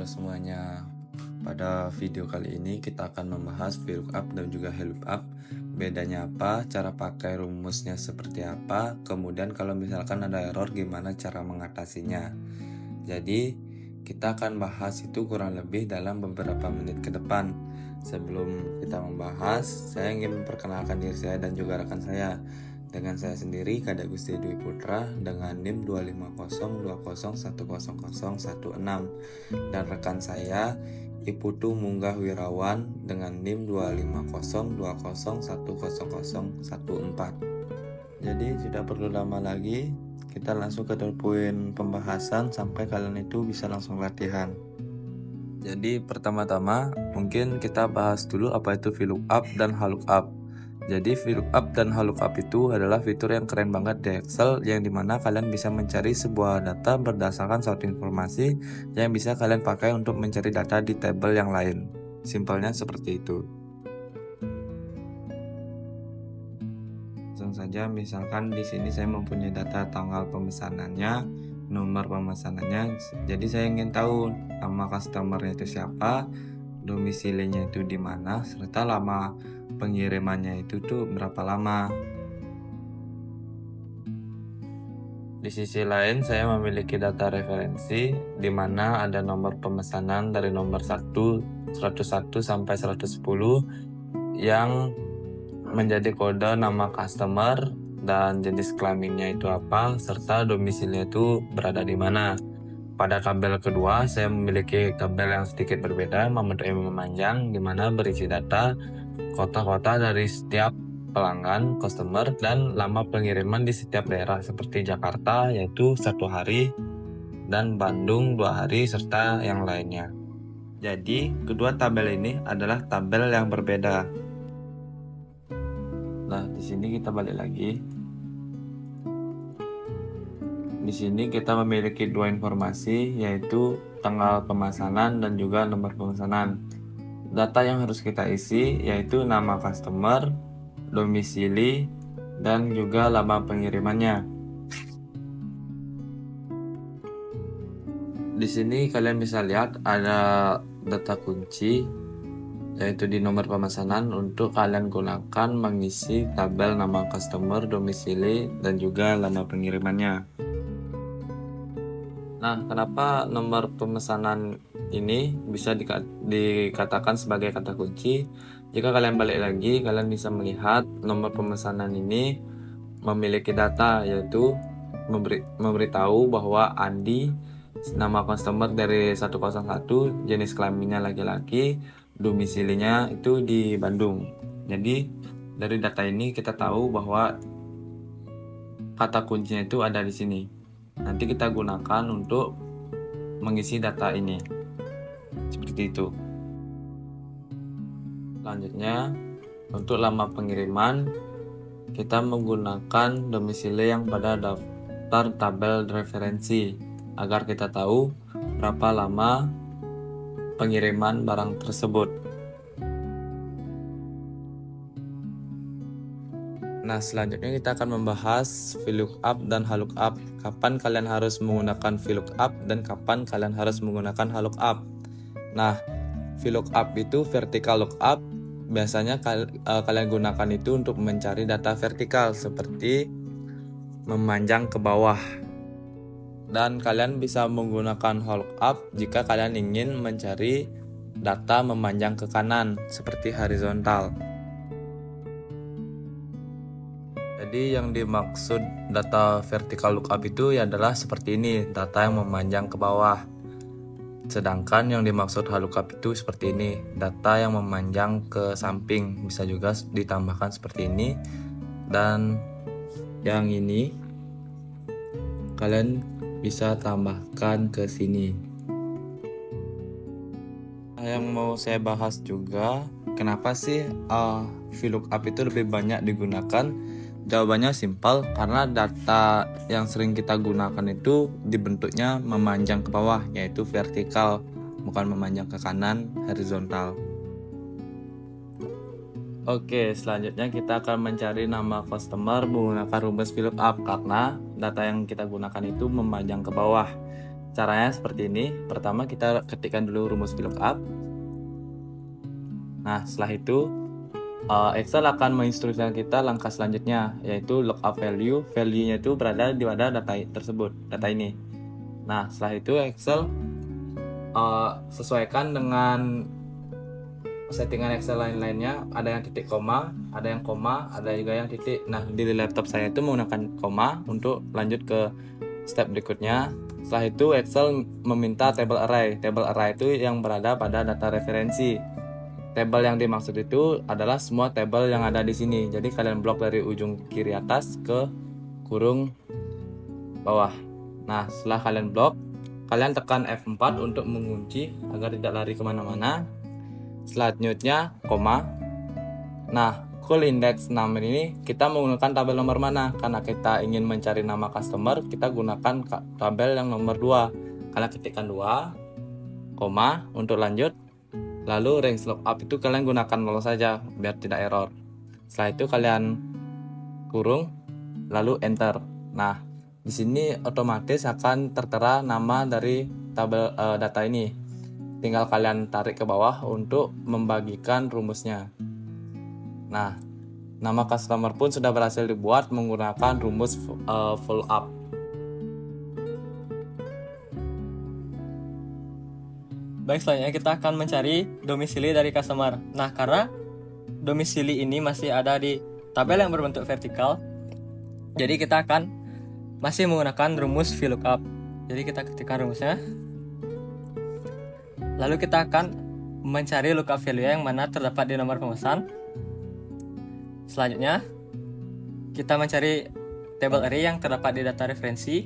semuanya. Pada video kali ini kita akan membahas VLOOKUP dan juga HLOOKUP. Bedanya apa, cara pakai rumusnya seperti apa, kemudian kalau misalkan ada error gimana cara mengatasinya. Jadi kita akan bahas itu kurang lebih dalam beberapa menit ke depan. Sebelum kita membahas, saya ingin memperkenalkan diri saya dan juga rekan saya. Dengan saya sendiri, Kada Gusti Dwi Putra, dengan NIM 25020100016, dan rekan saya Iputu Munggah Wirawan dengan NIM 25020100014. Jadi tidak perlu lama lagi, kita langsung ke poin pembahasan sampai kalian itu bisa langsung latihan. Jadi pertama-tama mungkin kita bahas dulu apa itu VLOOKUP dan HLOOKUP. Jadi VLOOKUP dan HLOOKUP itu adalah fitur yang keren banget di Excel, yang dimana kalian bisa mencari sebuah data berdasarkan suatu informasi yang bisa kalian pakai untuk mencari data di tabel yang lain. Simpelnya seperti itu. Langsung saja, misalkan di sini saya mempunyai data tanggal pemesanannya, nomor pemesanannya. Jadi saya ingin tahu nama customernya itu siapa, domisilinya itu di mana, serta lama pengirimannya itu tuh berapa lama. Di sisi lain saya memiliki data referensi di mana ada nomor pemesanan dari nomor 1, 101 sampai 110 yang menjadi kode nama customer dan jenis kelaminnya itu apa, serta domisilinya itu berada di mana. Pada tabel kedua, saya memiliki tabel yang sedikit berbeda, membentuk yang memanjang, di mana berisi data kota-kota dari setiap pelanggan, customer, dan lama pengiriman di setiap daerah seperti Jakarta yaitu 1 hari dan Bandung 2 hari serta yang lainnya. Jadi kedua tabel ini adalah tabel yang berbeda. Nah, di sini kita balik lagi. Di sini kita memiliki dua informasi, yaitu tanggal pemesanan dan juga nomor pemesanan. Data yang harus kita isi yaitu nama customer, domisili, dan juga lama pengirimannya. Di sini kalian bisa lihat ada data kunci, yaitu di nomor pemesanan, untuk kalian gunakan mengisi tabel nama customer, domisili, dan juga lama pengirimannya. Nah, kenapa nomor pemesanan ini bisa dikatakan sebagai kata kunci? Jika kalian balik lagi, kalian bisa melihat nomor pemesanan ini memiliki data, yaitu memberitahu bahwa Andi, nama customer dari 101, jenis kelaminnya laki-laki, domisilinya itu di Bandung. Jadi dari data ini kita tahu bahwa kata kuncinya itu ada di sini. Nanti kita gunakan untuk mengisi data ini. Seperti itu. Selanjutnya, untuk lama pengiriman, kita menggunakan domisili yang pada daftar tabel referensi agar kita tahu berapa lama pengiriman barang tersebut. Nah, selanjutnya kita akan membahas VLOOKUP dan HLOOKUP. Kapan kalian harus menggunakan VLOOKUP dan kapan kalian harus menggunakan HLOOKUP. Nah, VLOOKUP itu vertical lookup. Biasanya kalian gunakan itu untuk mencari data vertikal seperti memanjang ke bawah. Dan kalian bisa menggunakan HLOOKUP jika kalian ingin mencari data memanjang ke kanan seperti horizontal. Jadi yang dimaksud data vertical lookup itu adalah seperti ini, data yang memanjang ke bawah. Sedangkan yang dimaksud HLOOKUP itu seperti ini, data yang memanjang ke samping. Bisa juga ditambahkan seperti ini. Dan yang ini kalian bisa tambahkan ke sini. Yang mau saya bahas juga, kenapa sih VLOOKUP itu lebih banyak digunakan? Jawabannya simpel, karena data yang sering kita gunakan itu dibentuknya memanjang ke bawah, yaitu vertikal, bukan memanjang ke kanan, horizontal. Oke, selanjutnya kita akan mencari nama customer menggunakan rumus VLOOKUP karena data yang kita gunakan itu memanjang ke bawah. caranya seperti ini. Pertama kita ketikkan dulu rumus VLOOKUP. Nah, setelah itu Excel akan menginstruksikan kita langkah selanjutnya, yaitu lookup value. Value-nya itu berada di pada data tersebut, data ini. Nah, setelah itu Excel sesuaikan dengan settingan Excel lain-lainnya. Ada yang titik koma, ada yang koma, ada juga yang titik. Nah, di laptop saya itu menggunakan koma untuk lanjut ke step berikutnya. Setelah itu Excel meminta table array. Table array itu yang berada pada data referensi. Tabel yang dimaksud itu adalah semua tabel yang ada di sini. Jadi kalian blok dari ujung kiri atas ke kurung bawah. Nah, setelah kalian blok, kalian tekan F4 untuk mengunci agar tidak lari kemana-mana. Selanjutnya, koma. Nah, cool index number ini kita menggunakan tabel nomor mana? Karena kita ingin mencari nama customer, kita gunakan tabel yang nomor 2. Kalian ketikkan 2, koma untuk lanjut. Lalu range lookup itu kalian gunakan 0 saja biar tidak error. Setelah itu kalian kurung, lalu enter. Nah, di sini otomatis akan tertera nama dari tabel data ini. Tinggal kalian tarik ke bawah untuk membagikan rumusnya. Nah, nama customer pun sudah berhasil dibuat menggunakan rumus VLOOKUP. Baik, selanjutnya kita akan mencari domisili dari customer. Nah, karena domisili ini masih ada di tabel yang berbentuk vertikal, jadi kita akan masih menggunakan rumus VLOOKUP. Jadi kita ketikkan rumusnya. Lalu kita akan mencari lookup value yang mana terdapat di nomor pemesan. Selanjutnya, kita mencari table array yang terdapat di data referensi.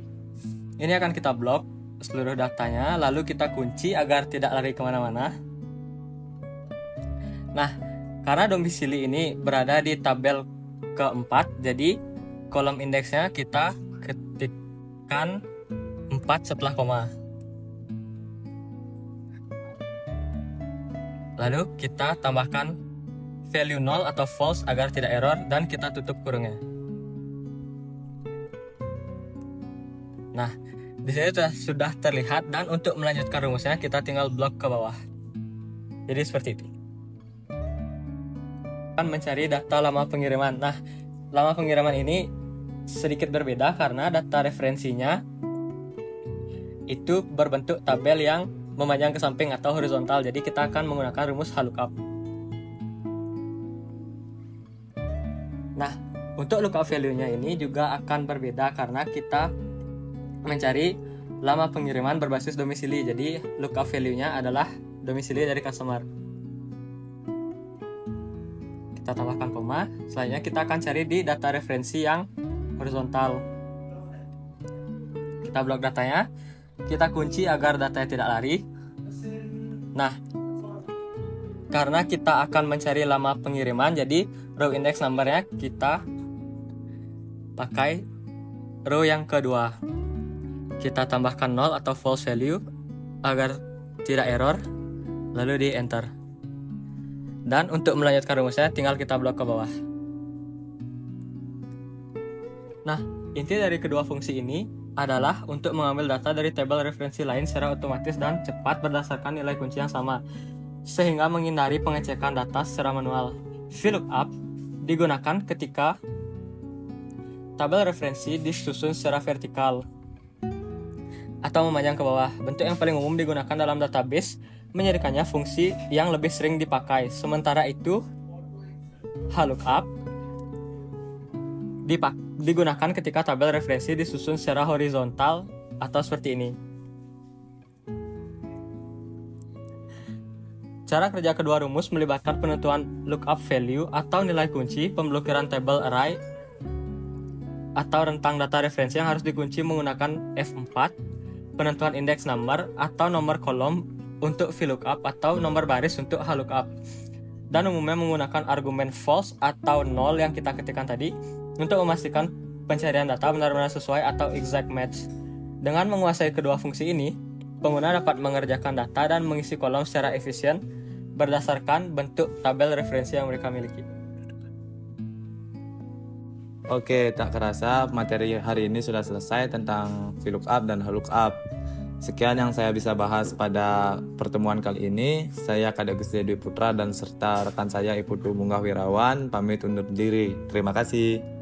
Ini akan kita blok seluruh datanya, lalu kita kunci agar tidak lari kemana-mana. Nah, karena domisili ini berada di tabel keempat, jadi kolom indeksnya kita ketikkan 4 setelah koma. Lalu kita tambahkan value 0 atau false agar tidak error, dan kita tutup kurungnya. Nah, di sini sudah terlihat, dan untuk melanjutkan rumusnya kita tinggal blok ke bawah. Jadi seperti itu. Akan mencari data lama pengiriman. Nah, lama pengiriman ini sedikit berbeda karena data referensinya itu berbentuk tabel yang memanjang ke samping atau horizontal. Jadi kita akan menggunakan rumus lookup. Nah, untuk lookup value-nya ini juga akan berbeda karena kita mencari lama pengiriman berbasis domisili. Jadi lookup value-nya adalah domisili dari customer. Kita tambahkan koma. Selanjutnya kita akan cari di data referensi yang horizontal. Kita blok datanya. Kita kunci agar datanya tidak lari. Nah, karena kita akan mencari lama pengiriman, jadi row index number-nya kita pakai row yang kedua. Kita tambahkan 0 atau false value agar tidak error, lalu di enter. Dan untuk melanjutkan rumusnya tinggal kita blok ke bawah. Nah, inti dari kedua fungsi ini adalah untuk mengambil data dari tabel referensi lain secara otomatis dan cepat berdasarkan nilai kunci yang sama, sehingga menghindari pengecekan data secara manual. VLOOKUP digunakan ketika tabel referensi disusun secara vertikal atau memanjang ke bawah. Bentuk yang paling umum digunakan dalam database menjadikannya fungsi yang lebih sering dipakai. Sementara itu, lookup digunakan ketika tabel referensi disusun secara horizontal atau seperti ini. Cara kerja kedua rumus melibatkan penentuan lookup value atau nilai kunci, pemblokiran table array atau rentang data referensi yang harus dikunci menggunakan F4, penentuan index number atau nomor kolom untuk VLOOKUP atau nomor baris untuk lookup, dan umumnya menggunakan argumen false atau 0 yang kita ketikkan tadi untuk memastikan pencarian data benar-benar sesuai atau exact match. Dengan menguasai kedua fungsi ini, pengguna dapat mengerjakan data dan mengisi kolom secara efisien berdasarkan bentuk tabel referensi yang mereka miliki. Oke, tak kerasa materi hari ini sudah selesai tentang VLOOKUP dan lookup. Sekian yang saya bisa bahas pada pertemuan kali ini. Saya Kak Agustia Dwi Putra dan serta rekan saya Iputu Munggah Wirawan pamit undur diri. Terima kasih.